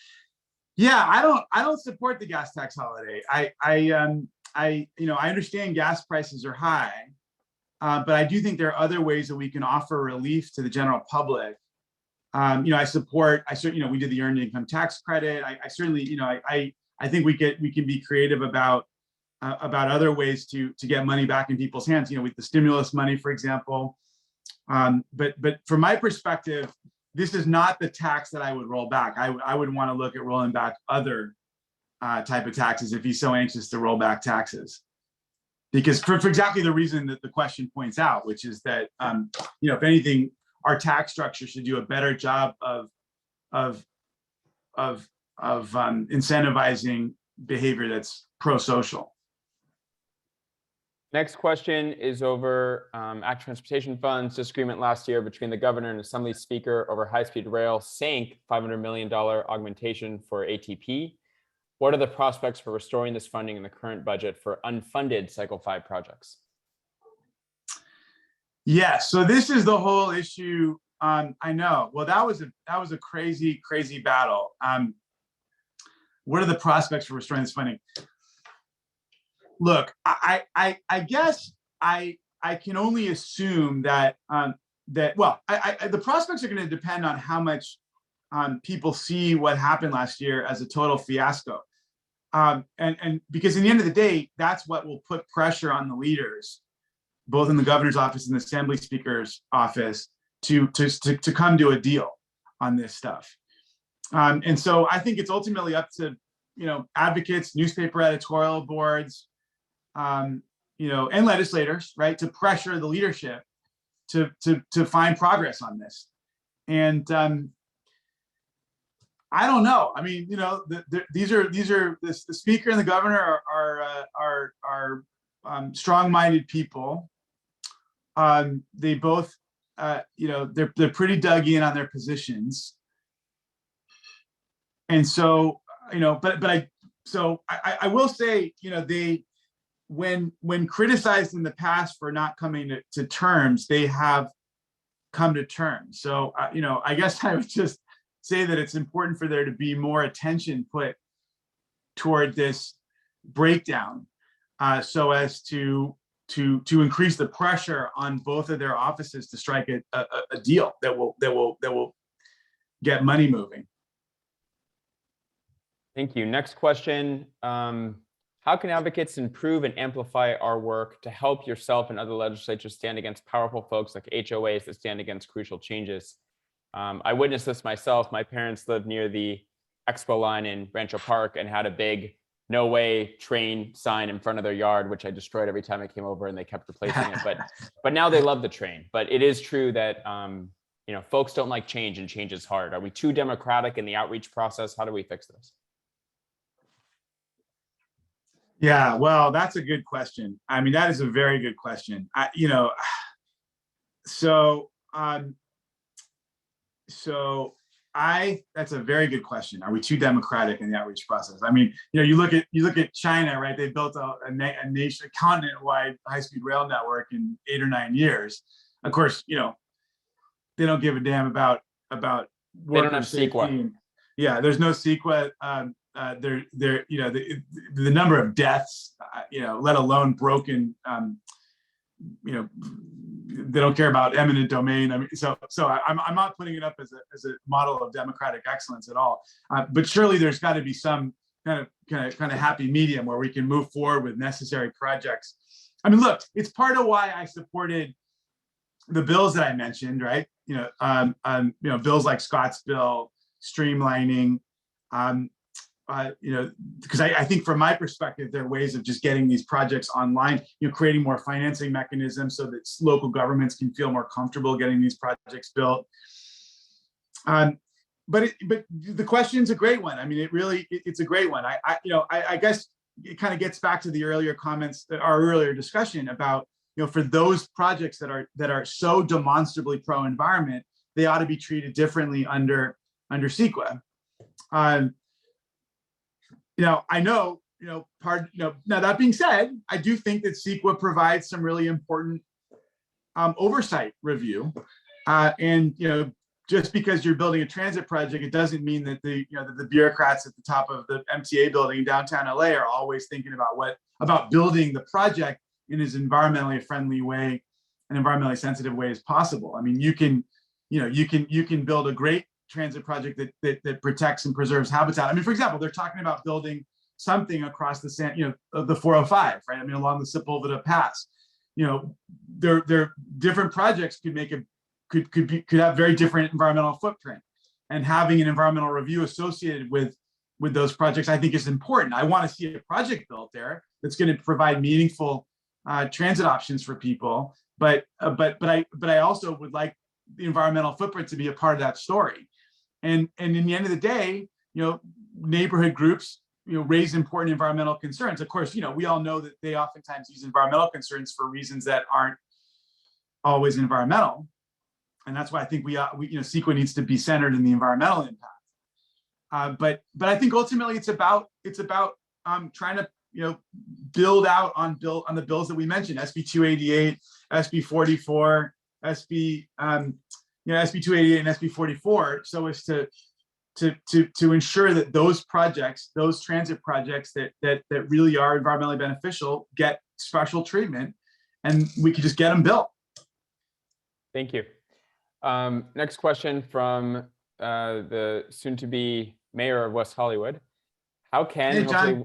Yeah, I don't support the gas tax holiday. I understand gas prices are high, but I do think there are other ways that we can offer relief to the general public. We did the earned income tax credit. I think we can be creative about other ways to get money back in people's hands. With the stimulus money, for example. But from my perspective, this is not the tax that I would roll back. I would want to look at rolling back other type of taxes if he's so anxious to roll back taxes. Because for exactly the reason that the question points out, which is that, if anything, our tax structure should do a better job of incentivizing behavior that's pro-social. Next question is over Act Transportation Funds disagreement last year between the governor and Assembly Speaker over high-speed rail sank $500 million augmentation for ATP. What are the prospects for restoring this funding in the current budget for unfunded Cycle 5 projects? Yeah, so this is the whole issue. I know. Well, that was a crazy battle. What are the prospects for restoring this funding? Look, I guess I can only assume that the prospects are going to depend on how much people see what happened last year as a total fiasco, and because in the end of the day, that's what will put pressure on the leaders, both in the governor's office and the Assembly Speaker's office, to come to a deal on this stuff. And so I think it's ultimately up to advocates, newspaper editorial boards, and legislators, right, to pressure the leadership to find progress on this. And I don't know. I mean, the speaker and the governor are strong-minded people. They both, they're pretty dug in on their positions. And so, I will say, they, when criticized in the past for not coming to terms, they have come to terms. So, I guess I would just say that it's important for there to be more attention put toward this breakdown, so as to increase the pressure on both of their offices to strike a deal that will get money moving. Thank you. Next question. How can advocates improve and amplify our work to help yourself and other legislators stand against powerful folks like HOAs that stand against crucial changes? I witnessed this myself. My parents lived near the Expo line in Rancho Park and had a big "no way" train sign in front of their yard, which I destroyed every time I came over, and they kept replacing it. But now they love the train. But it is true that folks don't like change, and change is hard. Are we too democratic in the outreach process? How do we fix this? Yeah, well, that's a good question. I mean, that is a very good question. That's a very good question. Are we too democratic in the outreach process? I mean, you look at China, right? They built a nation, a continent-wide high-speed rail network in 8 or 9 years. Of course, they don't give a damn about They don't worker have safety. CEQA. Yeah, there's no CEQA. There, you know, the number of deaths, you know, let alone broken, you know, they don't care about eminent domain. I mean, so I'm not putting it up as a model of democratic excellence at all. But surely there's got to be some kind of happy medium where we can move forward with necessary projects. I mean, look, it's part of why I supported the bills that I mentioned, right? You know, bills like Scott's bill, streamlining, you know, because I think from my perspective, there are ways of just getting these projects online, you know, creating more financing mechanisms so that local governments can feel more comfortable getting these projects built. But the question's a great one. I mean, it's a great one. I guess it kind of gets back to the earlier comments, our earlier discussion about, you know, for those projects that are so demonstrably pro-environment, they ought to be treated differently under CEQA. You know, I know, you know, now that being said, I do think that CEQA provides some really important oversight review. And, you know, just because you're building a transit project, it doesn't mean that the bureaucrats at the top of the MTA building in downtown LA are always thinking about building the project in as environmentally friendly way, an environmentally sensitive way as possible. I mean, you can build a great transit project that protects and preserves habitat. I mean, for example, they're talking about building something across the 405, right? I mean, along the Sepulveda Pass. You know, there different projects could have very different environmental footprint, and having an environmental review associated with those projects, I think, is important. I want to see a project built there that's going to provide meaningful transit options for people, but I also would like the environmental footprint to be a part of that story. And in the end of the day, you know, neighborhood groups, you know, raise important environmental concerns. Of course, you know, we all know that they oftentimes use environmental concerns for reasons that aren't always environmental. And that's why I think we you know, CEQA needs to be centered in the environmental impact. But I think ultimately it's about trying to, you know, build out on the bills that we mentioned, SB 288, SB 44, SB SB 288 and SB 44, so as to ensure that those projects, those transit projects that really are environmentally beneficial, get special treatment, and we can just get them built. Thank you. Next question from the soon-to-be mayor of West Hollywood. How can, hopefully,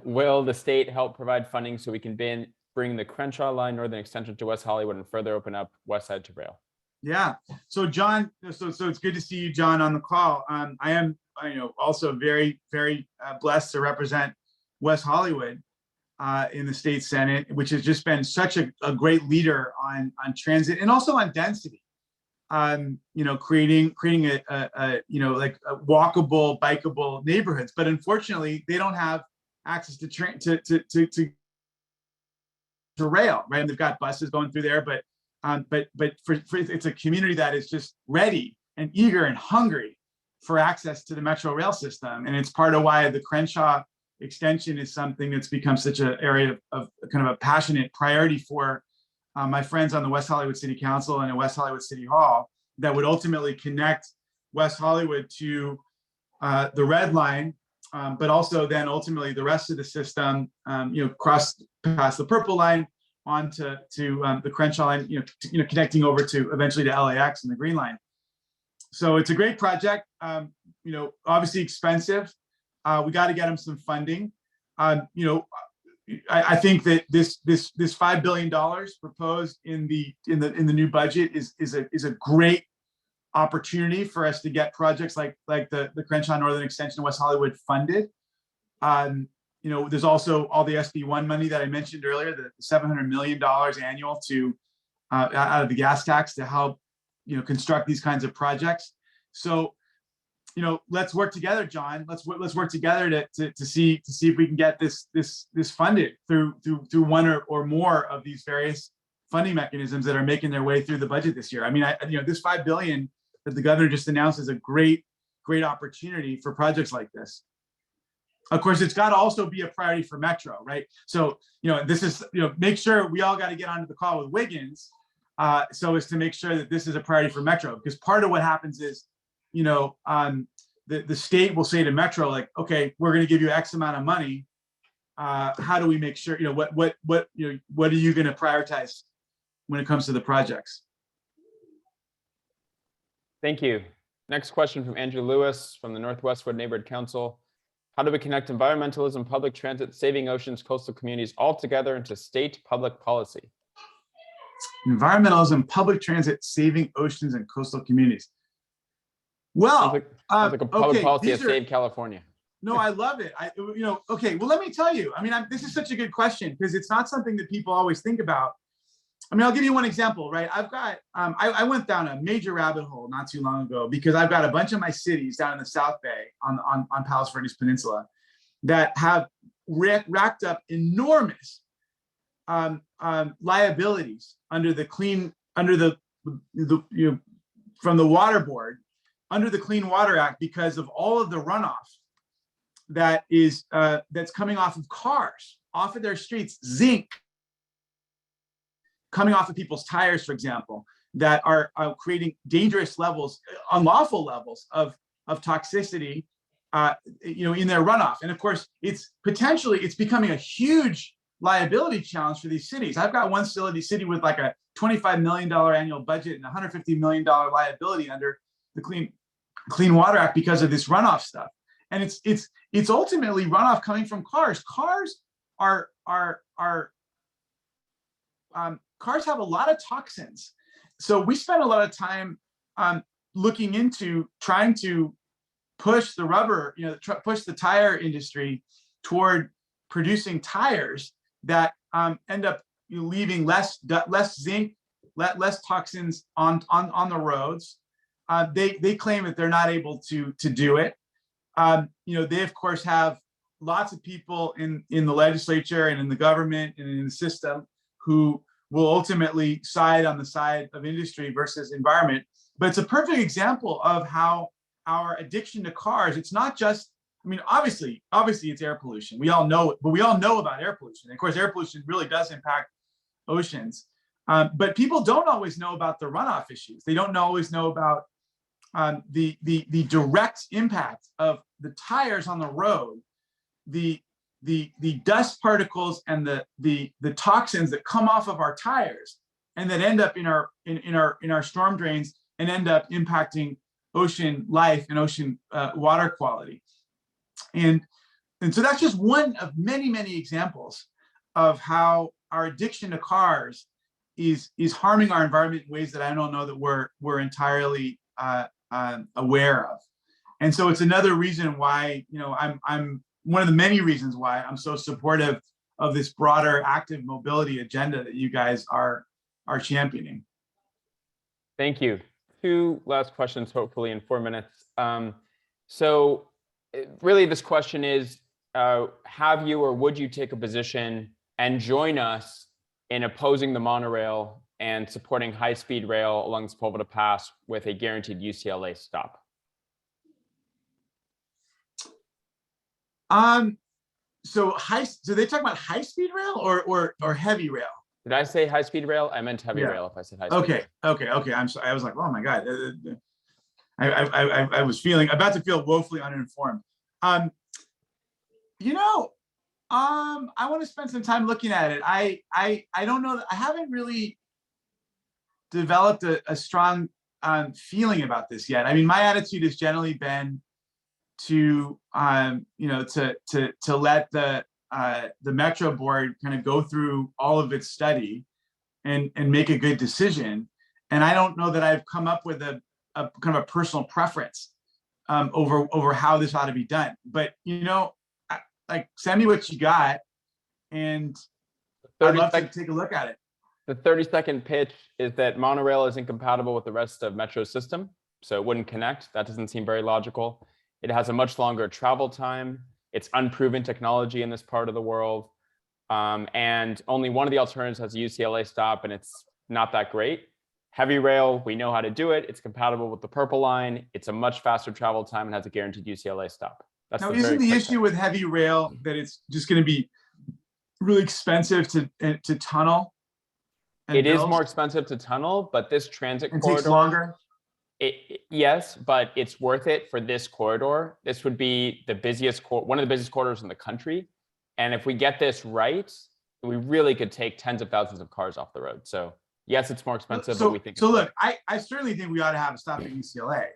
will the state help provide funding so we can bring the Crenshaw Line Northern Extension to West Hollywood and further open up West Side to rail? Yeah. So John, so it's good to see you, John, on the call. I am, you know, also very, very blessed to represent West Hollywood in the state Senate, which has just been such a great leader on transit and also on density. You know, creating a you know, like a walkable, bikeable neighborhoods, but unfortunately they don't have access to rail, right? And they've got buses going through there, but for it's a community that is just ready and eager and hungry for access to the metro rail system, and it's part of why the Crenshaw extension is something that's become such an area of kind of a passionate priority for my friends on the West Hollywood City Council and at West Hollywood City Hall, that would ultimately connect West Hollywood to the Red Line, but also then ultimately the rest of the system, you know, cross past the Purple Line onto the Crenshaw Line, you know, connecting over to eventually to LAX and the Green Line. So it's a great project. You know, obviously expensive. We got to get them some funding. You know, I think that this $5 billion proposed in the new budget is a great opportunity for us to get projects like the Crenshaw Northern Extension of West Hollywood funded. You know, there's also all the SB1 money that I mentioned earlier, the $700 million annual to out of the gas tax to help, you know, construct these kinds of projects. So, you know, let's work together, John. Let's work together to see if we can get this funded through one or more of these various funding mechanisms that are making their way through the budget this year. I mean, you know, this $5 billion that the governor just announced is a great opportunity for projects like this. Of course, it's got to also be a priority for Metro, right? So, you know, this is, you know, make sure we all got to get onto the call with Wiggins so as to make sure that this is a priority for Metro, because part of what happens is the state will say to Metro, like, okay, we're going to give you X amount of money. How do we make sure, what are you going to prioritize when it comes to the projects? Thank you. Next question from Andrew Lewis from the Northwestwood Neighborhood Council. How do we connect environmentalism, public transit, saving oceans, coastal communities all together into state public policy? Environmentalism, public transit, saving oceans and coastal communities. Well, sounds like a public okay, policy to save California. No, I love it. Okay, well, let me tell you, this is such a good question because it's not something that people always think about. I'll give you one example, right? I've got, I went down a major rabbit hole not too long ago because I've got a bunch of my cities down in the South Bay on Palos Verdes Peninsula that have racked up enormous liabilities from the Water Board, under the Clean Water Act, because of all of the runoff that is that's coming off of cars, off of their streets, zinc coming off of people's tires, for example, that are creating dangerous levels, unlawful levels of toxicity, in their runoff. And of course, it's becoming a huge liability challenge for these cities. I've got one city with like a $25 million annual budget and $150 million liability under the Clean Water Act because of this runoff stuff. And it's ultimately runoff coming from cars. Cars cars have a lot of toxins. So we spend a lot of time looking into trying to push the rubber, push the tire industry toward producing tires that end up leaving less zinc, less toxins on the roads. They claim that they're not able to do it. They of course have lots of people in the legislature and in the government and in the system who will ultimately side on the side of industry versus environment. But it's a perfect example of how our addiction to cars, it's not just, obviously it's air pollution. We all know it, but we all know about air pollution. And of course, air pollution really does impact oceans. But people don't always know about the runoff issues. They don't always know about the direct impact of the tires on the road, the dust particles and the toxins that come off of our tires and that end up in our storm drains and end up impacting ocean life and ocean water quality. And so that's just one of many, many examples of how our addiction to cars is harming our environment in ways that I don't know that we're entirely aware of. And so it's another reason why, I'm one of the many reasons why I'm so supportive of this broader active mobility agenda that you guys are championing. Thank you. Two last questions, hopefully in 4 minutes. So really this question is, have you or would you take a position and join us in opposing the monorail and supporting high-speed rail along the Sepulveda Pass with a guaranteed UCLA stop? So they talk about high-speed rail or heavy rail? Did I say high-speed rail? I meant heavy rail if I said high-speed. Okay. I'm sorry. I was like, oh my God. I was about to feel woefully uninformed. I want to spend some time looking at it. I don't know. I haven't really developed a strong feeling about this yet. My attitude has generally been to let the Metro Board kind of go through all of its study and make a good decision. And I don't know that I've come up with a kind of a personal preference over how this ought to be done. But send me what you got, and I'd love to take a look at it. The 30-second pitch is that monorail is incompatible with the rest of Metro's system, so it wouldn't connect. That doesn't seem very logical. It has a much longer travel time. It's unproven technology in this part of the world. And only one of the alternatives has a UCLA stop, and it's not that great. Heavy rail, we know how to do it. It's compatible with the Purple Line. It's a much faster travel time and has a guaranteed UCLA stop. Now, isn't the issue with heavy rail that it's just going to be really expensive to tunnel? It is more expensive to tunnel, but this transit corridor takes longer. Yes, but it's worth it for this corridor. This would be the busiest, one of the busiest corridors in the country. And if we get this right, we really could take tens of thousands of cars off the road. So yes, it's more expensive, but we think So it's look, I certainly think we ought to have a stop at UCLA.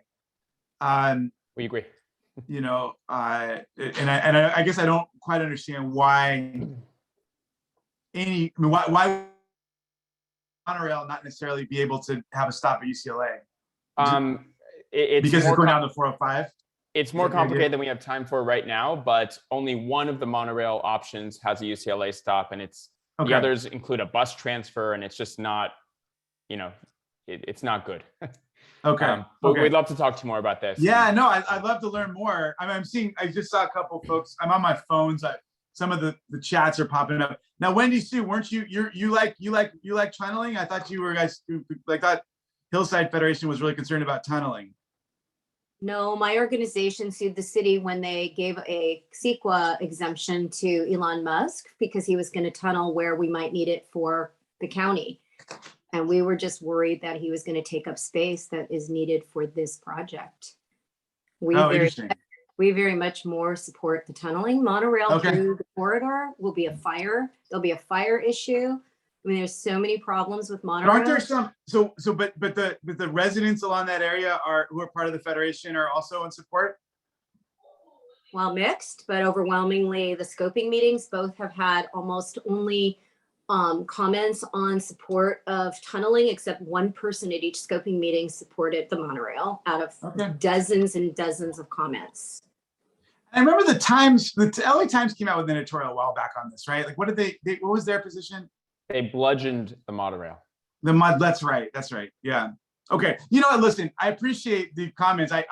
we agree. You know, I guess I don't quite understand why why monorail not necessarily be able to have a stop at UCLA? Because it's going down to 405. It's more complicated than we have time for right now, but only one of the monorail options has a UCLA stop, and the others include a bus transfer, and it's just not, it's not good. Okay. But we'd love to talk to you more about this. Yeah, no, I'd love to learn more. I mean, I just saw a couple folks. I'm on my phones. Some of the chats are popping up now. Wendy Sue, weren't you like tunneling? I thought you were guys like that. Hillside Federation was really concerned about tunneling. No, my organization sued the city when they gave a CEQA exemption to Elon Musk because he was going to tunnel where we might need it for the county. And we were just worried that he was going to take up space that is needed for this project. We very much more support the tunneling. Monorail through the corridor will be a fire. There'll be a fire issue. I mean, there's so many problems with monorail. Aren't there some? But the residents along that area who are part of the federation are also in support. Well, mixed, but overwhelmingly, the scoping meetings both have had almost only comments on support of tunneling, except one person at each scoping meeting supported the monorail out of dozens and dozens of comments. I remember the LA Times came out with an editorial a while back on this, right? Like, what was their position? They bludgeoned the monorail. That's right. Yeah. Okay. You know what? Listen, I appreciate the comments. I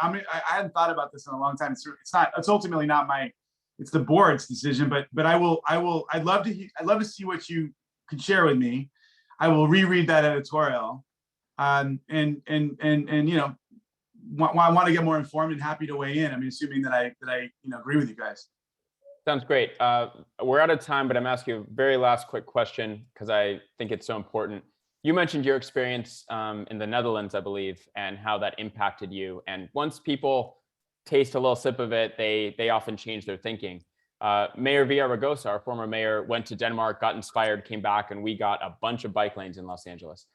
hadn't thought about this in a long time. It's ultimately not it's the board's decision, but I'd love to see what you could share with me. I will reread that editorial. And I want to get more informed and happy to weigh in. I mean, assuming that I agree with you guys. Sounds great. We're out of time, but I'm asking you a very last quick question because I think it's so important. You mentioned your experience in the Netherlands, I believe, and how that impacted you. And once people taste a little sip of it, they often change their thinking. Mayor Villaraigosa, our former mayor, went to Denmark, got inspired, came back, and we got a bunch of bike lanes in Los Angeles.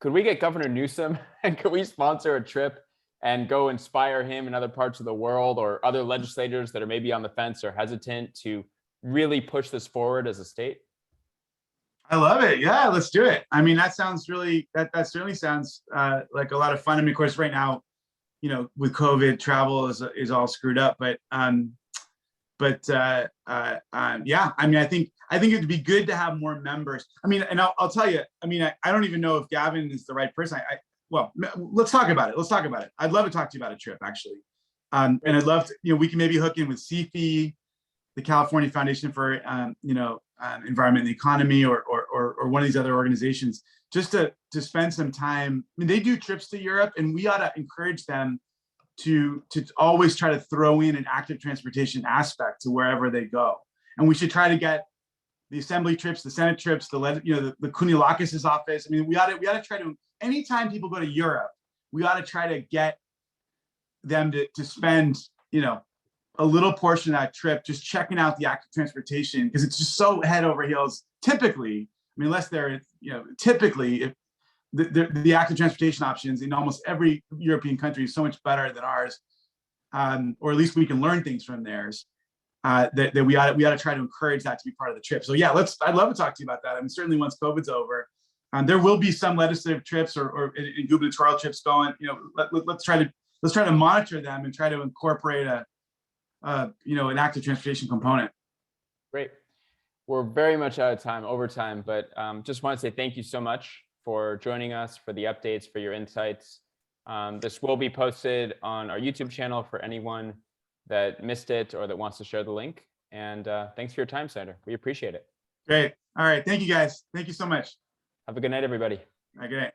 Could we get Governor Newsom and could we sponsor a trip and go inspire him in other parts of the world or other legislators that are maybe on the fence or hesitant to really push this forward as a state? I love it. Yeah, let's do it. I mean, that certainly sounds like a lot of fun. I mean, of course, right now, with COVID, travel is all screwed up. But yeah, I mean, I think it'd be good to have more members. I mean, and I'll tell you, I mean, I don't even know if Gavin is the right person. Well, let's talk about it. I'd love to talk to you about a trip, actually. And I'd love to, we can maybe hook in with CFE, the California Foundation for, Environment and the Economy, or one of these other organizations, just to spend some time. I mean, they do trips to Europe, and we ought to encourage them to always try to throw in an active transportation aspect to wherever they go. And we should try to get the assembly trips, the Senate trips, the Kounalakis' office. I mean, we ought to try to, anytime people go to Europe, we ought to try to get them to spend, a little portion of that trip just checking out the active transportation, because it's just so head over heels. Typically, I mean, unless they're, typically, if the active transportation options in almost every European country is so much better than ours, or at least we can learn things from theirs. That we ought to try to encourage that to be part of the trip. So yeah, I'd love to talk to you about that. I mean, certainly once COVID's over, there will be some legislative trips or gubernatorial trips going. Let's try to monitor them and try to incorporate an active transportation component. Great. We're very much out of time, over time, but just want to say thank you so much for joining us, for the updates, for your insights. This will be posted on our YouTube channel for anyone that missed it or that wants to share the link. And thanks for your time, Senator. We appreciate it. Great. All right. Thank you, guys. Thank you so much. Have a good night, everybody. All right, good night.